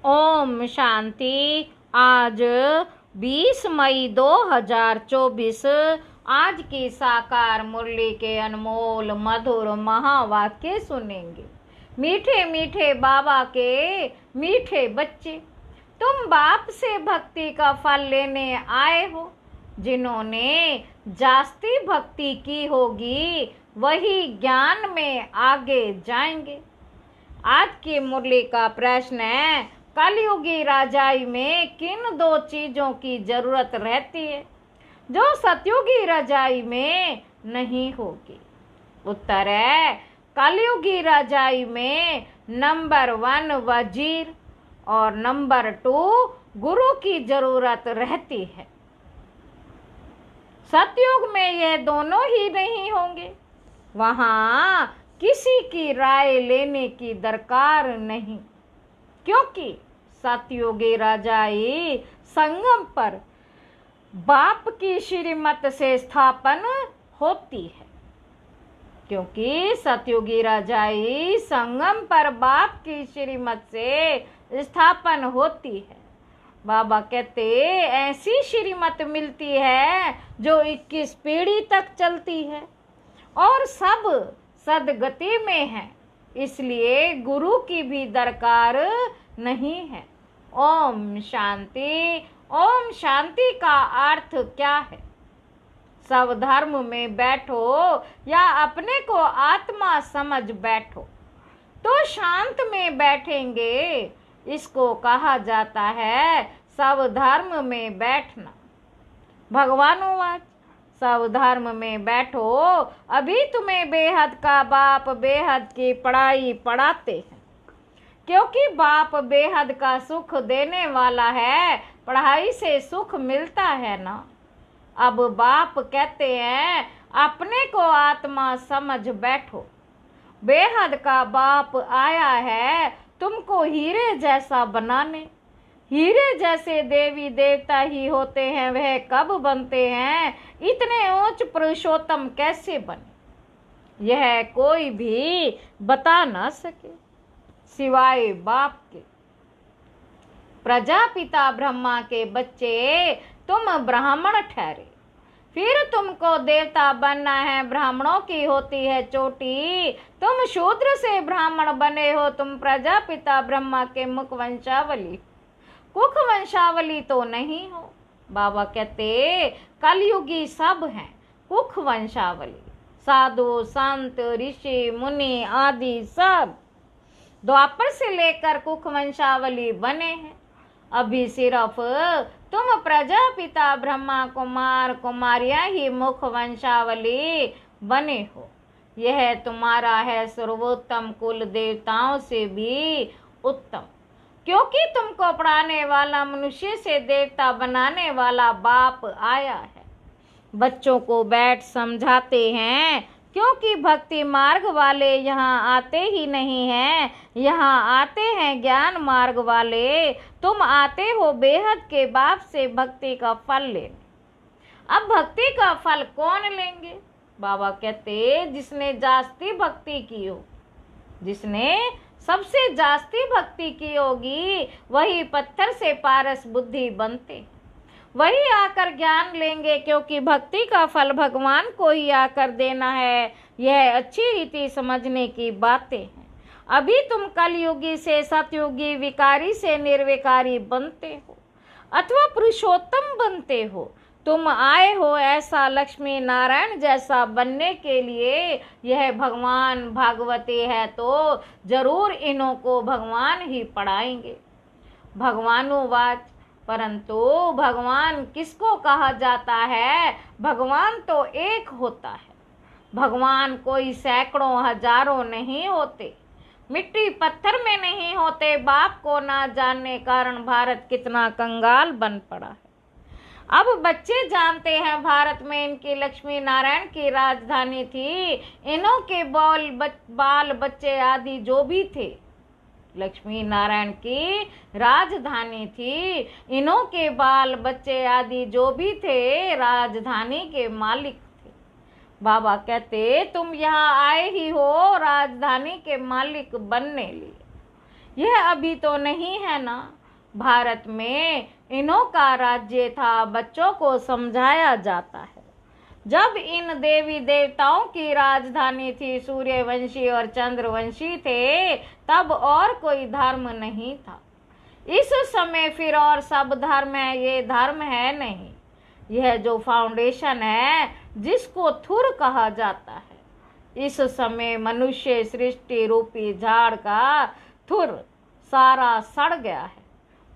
ओम शांति। आज 20 मई 2024 आज की साकार मुरली के अनमोल मधुर महावाक्य सुनेंगे। मीठे मीठे बाबा के मीठे बच्चे, तुम बाप से भक्ति का फल लेने आए हो। जिन्होंने जास्ती भक्ति की होगी वही ज्ञान में आगे जाएंगे। आज की मुरली का प्रश्न है, कलयुगी राजाई में किन दो चीजों की जरूरत रहती है जो सतयुगी रजाई में नहीं होगी? उत्तर है, कलयुगी रजाई में नंबर 1 वजीर और नंबर 2 गुरु की जरूरत रहती है। सतयुग में ये दोनों ही नहीं होंगे। वहां किसी की राय लेने की दरकार नहीं, क्योंकि सतयुगी रजाई संगम पर बाप की श्रीमत से स्थापन होती है। क्योंकि सतयुगी रजाई संगम पर बाप की श्रीमत से स्थापन होती है। बाबा कहते ऐसी श्रीमत मिलती है जो 21 पीढ़ी तक चलती है और सब सदगति में है, इसलिए गुरु की भी दरकार नहीं है। ओम शांति। ओम शांति का अर्थ क्या है? सब धर्म में बैठो या अपने को आत्मा समझ बैठो तो शांत में बैठेंगे। इसको कहा जाता है सब धर्म में बैठना। भगवानुवाच, सब धर्म में बैठो, अभी तुम्हें बेहद का बाप बेहद की पढ़ाई पढ़ाते हैं। क्योंकि बाप बेहद का सुख देने वाला है, पढ़ाई से सुख मिलता है ना। अब बाप कहते हैं अपने को आत्मा समझ बैठो। बेहद का बाप आया है तुमको हीरे जैसा बनाने। हीरे जैसे देवी देवता ही होते हैं, वह कब बनते हैं? इतने ऊंच पुरुषोत्तम कैसे बने, यह कोई भी बता ना सके सिवाय बाप के। प्रजापिता ब्रह्मा के बच्चे तुम ब्राह्मण ठहरे, फिर तुमको देवता बनना है। ब्राह्मणों की होती है चोटी, तुम शूद्र से ब्राह्मण बने हो। तुम प्रजापिता ब्रह्मा के मुख वंशावली, कुख वंशावली तो नहीं हो। बाबा कहते कलयुगी सब हैं कुख वंशावली। साधु संत ऋषि मुनि आदि सब द्वापर से लेकर कुख वंशावली बने हैं। अभी सिर्फ तुम प्रजापिता ब्रह्मा कुमार कुमारियां ही मुख वंशावली बने हो। यह तुम्हारा है सर्वोत्तम कुल, देवताओं से भी उत्तम। क्योंकि तुमको पढ़ाने वाला, मनुष्य से देवता बनाने वाला बाप आया है। बच्चों को बैठ समझाते हैं, क्योंकि भक्ति मार्ग वाले यहाँ आते ही नहीं हैं, यहाँ आते हैं ज्ञान मार्ग वाले। तुम आते हो बेहद के बाप से भक्ति का फल लेने। अब भक्ति का फल कौन लेंगे? बाबा कहते जिसने जास्ती भक्ति की हो, जिसने सबसे जास्ती भक्ति की होगी वही पत्थर से पारस बुद्धि बनते, वही आकर ज्ञान लेंगे। क्योंकि भक्ति का फल भगवान को ही आकर देना है। यह अच्छी रीति समझने की बातें हैं। अभी तुम कलयुगी से सतयुगी, विकारी से निर्विकारी बनते हो अथवा पुरुषोत्तम बनते हो। तुम आए हो ऐसा लक्ष्मी नारायण जैसा बनने के लिए। यह भगवान भागवती है तो जरूर इन्हों को भगवान ही पढ़ाएंगे। भगवानुवाच, परंतु भगवान किसको कहा जाता है? भगवान तो एक होता है। भगवान कोई सैकड़ों हजारों नहीं होते, मिट्टी पत्थर में नहीं होते। बाप को ना जानने कारण भारत कितना कंगाल बन पड़ा है। अब बच्चे जानते हैं भारत में इनकी लक्ष्मी नारायण की राजधानी थी। इन्हों के बाल बच्चे आदि जो भी थे, लक्ष्मी नारायण की राजधानी थी। इन्हों के बाल बच्चे आदि जो भी थे राजधानी के मालिक थे। बाबा कहते तुम यहाँ आए ही हो राजधानी के मालिक बनने लिए। यह अभी तो नहीं है ना। भारत में इन्हों का राज्य था, बच्चों को समझाया जाता है। जब इन देवी देवताओं की राजधानी थी, सूर्यवंशी और चंद्रवंशी थे, तब और कोई धर्म नहीं था। इस समय फिर और सब धर्म है, ये धर्म है नहीं। यह जो फाउंडेशन है, जिसको थुर कहा जाता है, इस समय मनुष्य सृष्टि रूपी झाड़ का थुर सारा सड़ गया है।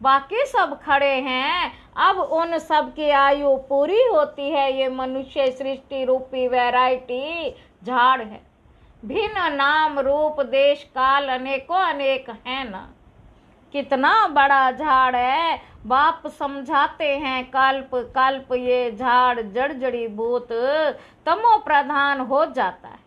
बाकी सब खड़े हैं, अब उन सब की आयु पूरी होती है। ये मनुष्य सृष्टि रूपी वैरायटी झाड़ है। भिन्न नाम रूप देश काल अनेकों अनेक है ना। कितना बड़ा झाड़ है, बाप समझाते हैं कल्प कल्प ये झाड़ जड़ जड़ी भूत तमो प्रधान हो जाता है।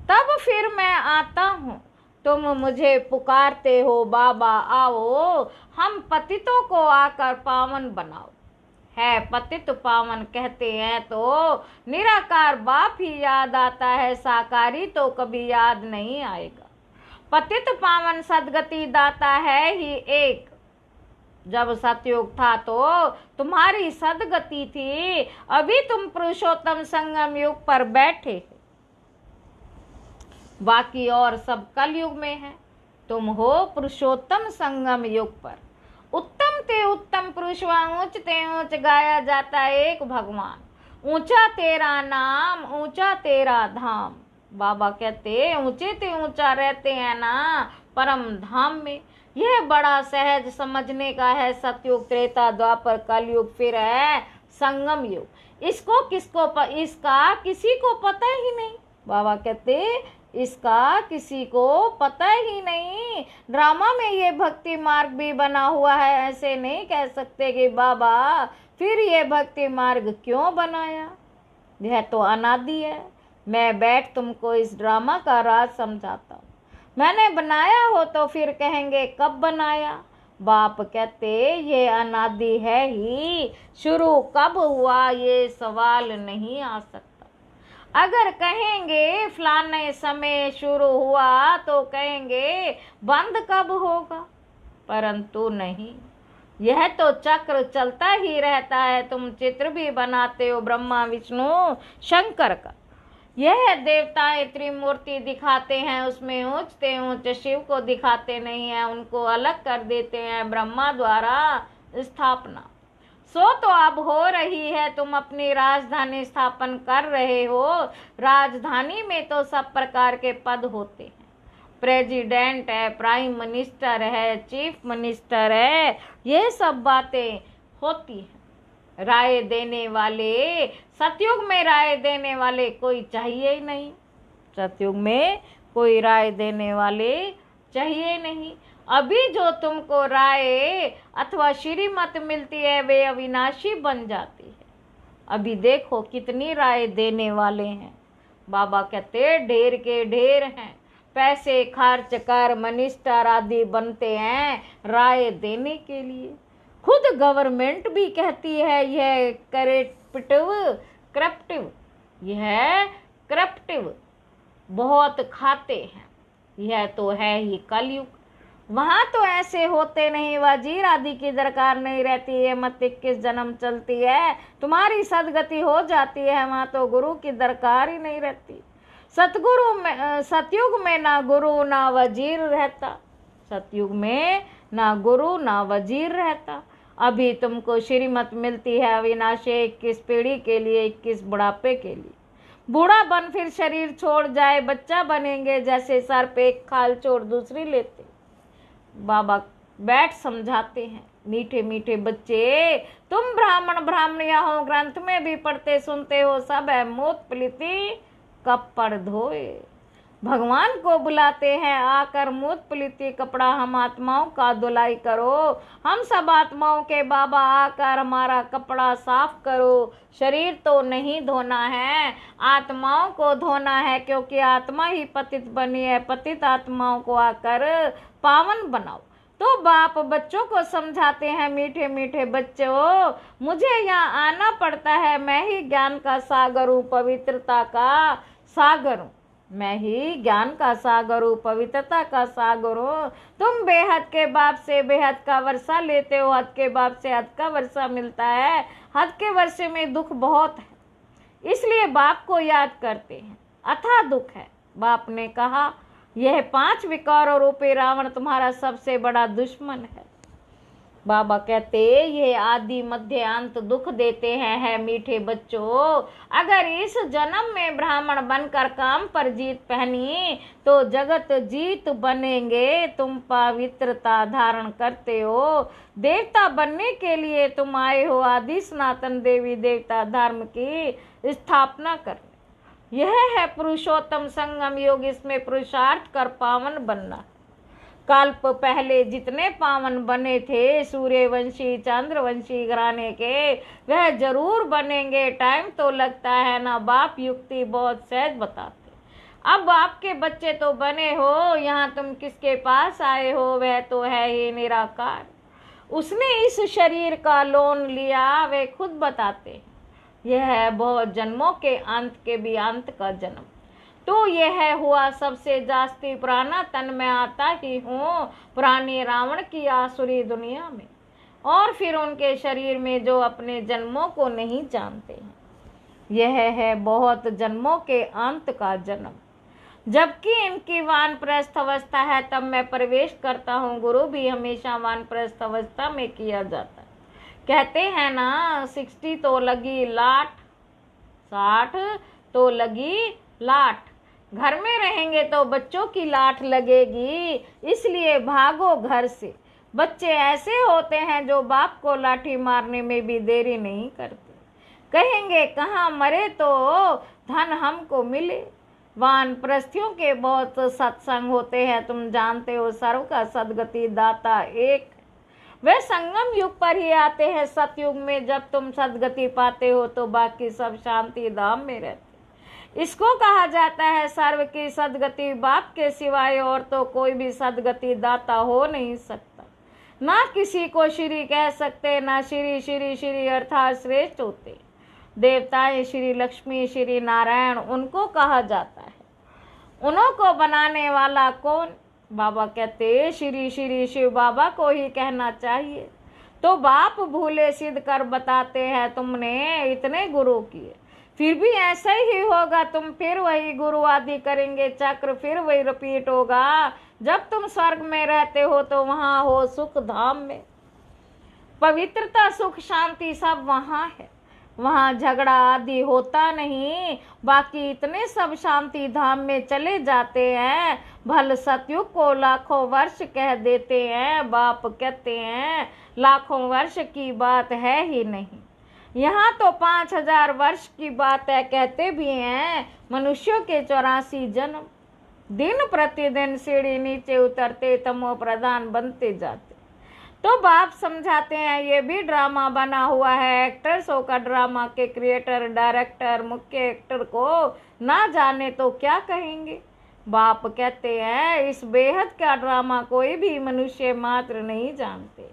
तब फिर मैं आता हूँ, तुम मुझे पुकारते हो, बाबा आओ हम पतितों को आकर पावन बनाओ। है पतित पावन कहते हैं तो निराकार बाप ही याद आता है, साकारी तो कभी याद नहीं आएगा। पतित पावन सदगति दाता है ही एक। जब सतयुग था तो तुम्हारी सदगति थी, अभी तुम पुरुषोत्तम संगम युग पर बैठे हो। बाकी और सब कलयुग में है, तुम हो पुरुषोत्तम संगम युग पर। उत्तम ते उत्तम पुरुष ऊंच ते ऊंच गाया जाता है एक भगवान। ऊंचा तेरा नाम, ऊंचा तेरा धाम। बाबा कहते ऊंचे ते ऊंचा रहते हैं ना परम धाम में। यह बड़ा सहज समझने का है। सतयुग त्रेता द्वापर कलयुग फिर है संगम युग। इसको इसका किसी को पता ही नहीं। बाबा कहते इसका किसी को पता ही नहीं। ड्रामा में ये भक्ति मार्ग भी बना हुआ है। ऐसे नहीं कह सकते कि बाबा फिर ये भक्ति मार्ग क्यों बनाया। यह तो अनादि है। मैं बैठ तुमको इस ड्रामा का राज समझाता हूँ। मैंने बनाया हो तो फिर कहेंगे कब बनाया। बाप कहते ये अनादि है ही, शुरू कब हुआ ये सवाल नहीं आ सकता। अगर कहेंगे फलाने समय शुरू हुआ तो कहेंगे बंद कब होगा, परंतु नहीं, यह तो चक्र चलता ही रहता है। तुम चित्र भी बनाते हो ब्रह्मा विष्णु शंकर का। यह देवताएं त्रिमूर्ति दिखाते हैं, उसमें ऊंचते ऊंच शिव को दिखाते नहीं है, उनको अलग कर देते हैं ब्रह्मा द्वारा स्थापना। सो तो अब हो रही है, तुम अपनी राजधानी स्थापन कर रहे हो। राजधानी में तो सब प्रकार के पद होते हैं। प्रेसिडेंट है, प्राइम मिनिस्टर है, चीफ मिनिस्टर है, ये सब बातें होती हैं। राय देने वाले, सतयुग में राय देने वाले कोई चाहिए ही नहीं। सतयुग में कोई राय देने वाले चाहिए नहीं। अभी जो तुमको राय अथवा श्रीमत मिलती है वे अविनाशी बन जाती है। अभी देखो कितनी राय देने वाले हैं। बाबा कहते ढेर के ढेर हैं। पैसे खर्च कर मिनिस्टर आदि बनते हैं राय देने के लिए। खुद गवर्नमेंट भी कहती है यह करप्टिव, यह करप्टिव बहुत खाते हैं। यह तो है ही कलयुग। वहाँ तो ऐसे होते नहीं, वजीर आदि की दरकार नहीं रहती है, मत 21 जन्म चलती है, तुम्हारी सदगति हो जाती है। वहाँ तो गुरु की दरकार ही नहीं रहती। सतयुग में ना गुरु ना वजीर रहता। सतयुग में ना गुरु ना वजीर रहता। अभी तुमको श्रीमत मिलती है अविनाशी 21 पीढ़ी के लिए, 21 बुढ़ापे के लिए। बूढ़ा बन फिर शरीर छोड़ जाए, बच्चा बनेंगे जैसे सर पे एक खाल छोड़ दूसरी लेते। बाबा बैठ समझाते हैं, मीठे मीठे बच्चे तुम ब्राह्मण ब्राह्मणिया हो, ग्रंथ में भी पढ़ते सुनते हो, सब है मूत प्लीति कपड़ धोए। भगवान को बुलाते हैं आकर मूत प्लीति कपड़ा हम आत्माओं का धुलाई करो। हम सब आत्माओं के बाबा आकर हमारा कपड़ा साफ करो। शरीर तो नहीं धोना है, आत्माओं को धोना है, क्योंकि आत्मा ही पतित बनी है। पतित आत्माओं को आकर पावन बनाओ। तो बाप बच्चों को समझाते हैं, मीठे मीठे बच्चों मुझे यहाँ आना पड़ता है, मैं ही ज्ञान का सागर हूँ, पवित्रता का सागर हूँ। मैं ही ज्ञान का सागर हूँ, पवित्रता का सागर हूँ। तुम बेहद के बाप से बेहद का वर्षा लेते हो, हद के बाप से हद का वर्षा मिलता है। हद के वर्षे में दुख बहुत है, इसलिए बाप को याद करते हैं। अथाह दुख है। बाप ने कहा, यह 5 विकारों रूपी रावण तुम्हारा सबसे बड़ा दुश्मन है। बाबा कहते, ये आदि मध्य अंत दुख देते हैं। है मीठे बच्चों, अगर इस जन्म में ब्राह्मण बनकर काम पर जीत पहनी तो जगत जीत बनेंगे। तुम पवित्रता धारण करते हो, देवता बनने के लिए तुम आए हो आदि सनातन देवी देवता धर्म की स्थापना करने। यह है पुरुषोत्तम संगम योग, इसमें पुरुषार्थ कर पावन बनना। कल्प पहले जितने पावन बने थे सूर्यवंशी चंद्रवंशी घराने के, वह जरूर बनेंगे। टाइम तो लगता है ना। बाप युक्ति बहुत सहज बताते। अब आपके बच्चे तो बने हो, यहाँ तुम किसके पास आए हो? वह तो है ही निराकार। उसने इस शरीर का लोन लिया, वे खुद बताते हैं। यह है बहुत जन्मों के अंत के भी अंत का जन्म। तो यह हुआ सबसे जास्ती पुराना तन में आता ही हूँ, पुरानी रावण की आसुरी दुनिया में। और फिर उनके शरीर में जो अपने जन्मों को नहीं जानते हैं। यह है बहुत जन्मों के अंत का जन्म। जबकि इनकी वानप्रस्थ अवस्था है, तब मैं प्रवेश करता हूँ। गुरु भी हमेशा वानप्रस्थ अवस्था में किया जाता है। कहते हैं ना, 60 तो लगी लाट, 60 तो लगी लाट। घर में रहेंगे तो बच्चों की लाठ लगेगी, इसलिए भागो घर से। बच्चे ऐसे होते हैं जो बाप को लाठी मारने में भी देरी नहीं करते। कहेंगे कहाँ मरे तो धन हमको मिले। वानप्रस्थियों के बहुत सत्संग होते हैं, तुम जानते हो। सर्व का सदगति दाता एक। वे संगम युग पर ही आते हैं। सतयुग में जब तुम सदगति पाते हो तो बाकी सब शांति धाम में रहते। इसको कहा जाता है सर्व की सदगति। बाप के सिवाय और तो कोई भी सदगति दाता हो नहीं सकता। ना किसी को श्री कह सकते, ना श्री श्री श्री अर्थात श्रेष्ठ होते। देवताएं श्री लक्ष्मी श्री नारायण उनको कहा जाता है। उन्हों को बनाने वाला कौन? बाबा कहते, श्री श्री शिव बाबा को ही कहना चाहिए। तो बाप भूले सिद्ध कर बताते हैं, तुमने इतने गुरु किए, फिर भी ऐसा ही होगा। तुम फिर वही गुरु आदि करेंगे, चक्र फिर वही रिपीट होगा। जब तुम स्वर्ग में रहते हो तो वहां हो सुख धाम में। पवित्रता सुख शांति सब वहां है। वहां झगड़ा आदि होता नहीं। बाकी इतने सब शांति धाम में चले जाते हैं। भल सतयुग को लाखों वर्ष कह देते हैं। बाप कहते हैं लाखों वर्ष की बात है ही नहीं, यहाँ तो 5000 वर्ष की बात है। कहते भी हैं मनुष्यों के 84 जन्म। दिन प्रतिदिन सीढ़ी नीचे उतरते, तमो प्रधान बनते जाते। तो बाप समझाते हैं ये भी ड्रामा बना हुआ है। एक्टर्स होकर ड्रामा के क्रिएटर डायरेक्टर मुख्य एक्टर को ना जाने तो क्या कहेंगे। बाप कहते हैं इस बेहद का ड्रामा कोई भी मनुष्य मात्र नहीं जानते।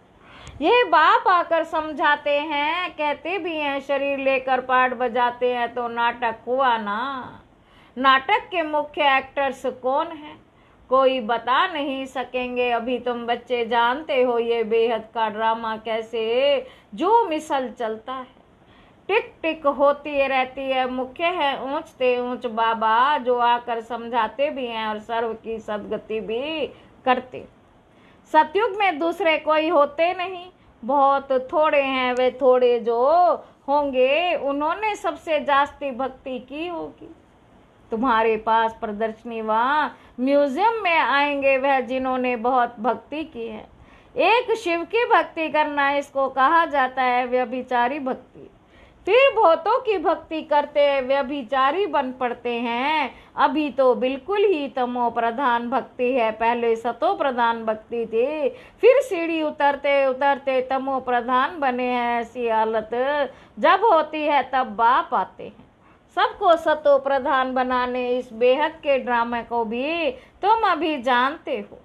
ये बाप आकर समझाते हैं। कहते भी हैं शरीर लेकर पाठ बजाते हैं तो नाटक हुआ ना। नाटक के मुख्य एक्टर्स कौन हैं? कोई बता नहीं सकेंगे। अभी तुम बच्चे जानते हो ये बेहद का ड्रामा कैसे जो मिसल चलता है। टिक टिक होती रहती है। मुख्य है ऊंचते ऊंच बाबा, जो आकर समझाते भी हैं और सर्व की सदगति भी करते। सतयुग में दूसरे कोई होते नहीं, बहुत थोड़े हैं। वे थोड़े जो होंगे उन्होंने सबसे जास्ती भक्ति की होगी। तुम्हारे पास प्रदर्शनी व म्यूजियम में आएंगे वह जिन्होंने बहुत भक्ति की है। एक शिव की भक्ति करना, इसको कहा जाता है व्यभिचारी भक्ति। फिर भूतों की भक्ति करते व्यभिचारी बन पड़ते हैं। अभी तो बिल्कुल ही तमो प्रधान भक्ति है। पहले सतो प्रधान भक्ति थी, फिर सीढ़ी उतरते उतरते तमो प्रधान बने हैं। ऐसी हालत जब होती है तब बाप आते हैं सबको सतो प्रधान बनाने। इस बेहद के ड्रामे को भी तुम अभी जानते हो।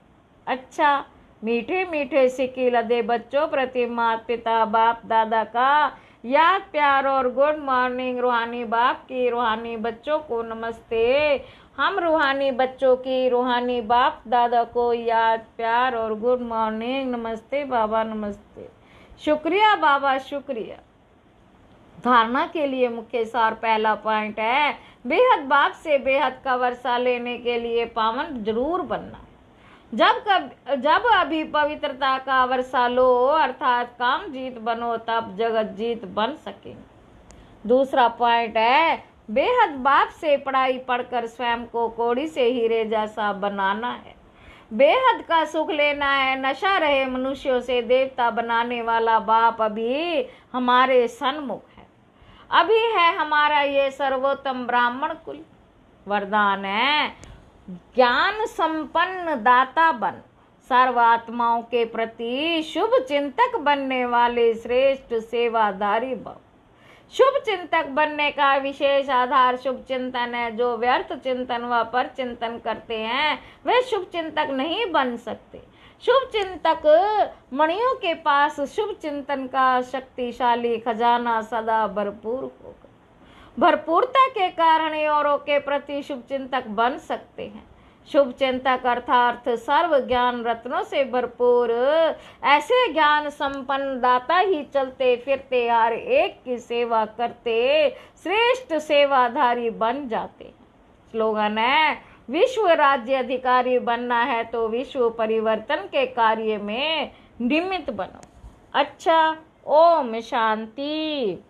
अच्छा, मीठे मीठे सिक्की लदे बच्चों प्रति माता पिता बाप दादा का याद प्यार और गुड मॉर्निंग। रूहानी बाप की रूहानी बच्चों को नमस्ते। हम रूहानी बच्चों की रूहानी बाप दादा को याद प्यार और गुड मॉर्निंग। नमस्ते बाबा, नमस्ते। शुक्रिया बाबा, शुक्रिया। धारणा के लिए मुख्य सार पहला पॉइंट है, बेहद बाप से बेहद का वर्षा लेने के लिए पावन जरूर बनना। जब अभी पवित्रता का वर्षा लो अर्थात काम जीत बनो, तब जगत जीत बन सकेंगे। दूसरा पॉइंट है, बेहद बाप से पढ़ाई पढ़कर स्वयं को कोड़ी से हीरे जैसा बनाना है। बेहद का सुख लेना है, नशा रहे मनुष्यों से देवता बनाने वाला बाप अभी हमारे सन्मुख है। अभी है हमारा ये सर्वोत्तम ब्राह्मण कुल। वरदान है, ज्ञान संपन्न दाता बन, सर्वात्माओं के प्रति शुभ चिंतक बनने वाले श्रेष्ठ सेवाधारी भव। शुभ चिंतक बनने का विशेष आधार शुभ चिंतन है। जो व्यर्थ चिंतन व पर चिंतन करते हैं वे शुभ चिंतक नहीं बन सकते। शुभ चिंतक मणियों के पास शुभ चिंतन का शक्तिशाली खजाना सदा भरपूर होगा। भरपूरता के कारण ही औरों के प्रति शुभ चिंतक बन सकते हैं। शुभ चिंतक अर्थात सर्व ज्ञान रत्नों से भरपूर ऐसे ज्ञान संपन्न दाता ही चलते फिरते हर एक की सेवा करते श्रेष्ठ सेवाधारी बन जाते हैं। स्लोगन है, विश्व राज्य अधिकारी बनना है तो विश्व परिवर्तन के कार्य में निमित्त बनो। अच्छा, ओम शांति।